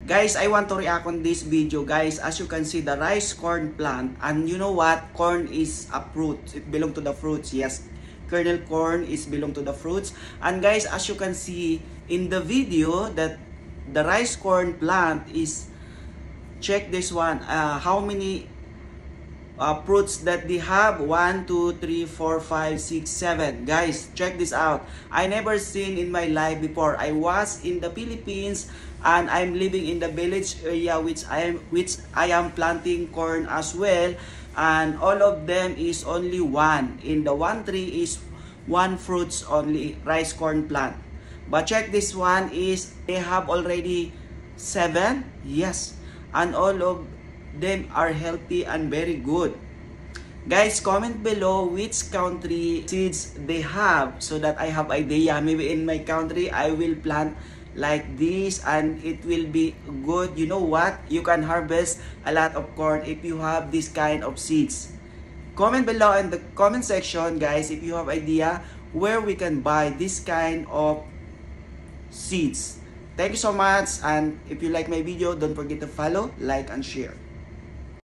Guys, I want to react on this video, guys. As you can see, the rice corn plant, and you know what? Corn is a fruit. It belongs to the fruits. Yes, kernel corn is belong to the fruits. And guys, as you can see in the video, that the rice corn plant is, check this one, how many fruits that they have. 1 2 3 4 5 6 7. Guys, check this out. I never seen in my life before. I was in the Philippines and I'm living in the village area which I am planting corn as well, and all of them is only one. In the one tree is one fruits only, rice corn plant. But check this one, is they have already 7. Yes, and all of them are healthy and very good. Guys, comment below which country seeds they have so that I have idea. Maybe in my country I will plant like this and it will be good. You know what? You can harvest a lot of corn if you have this kind of seeds. Comment below in the comment section, guys, if you have idea where we can buy this kind of seeds. Thank you so much, and if you like my video, don't forget to follow, like, and share.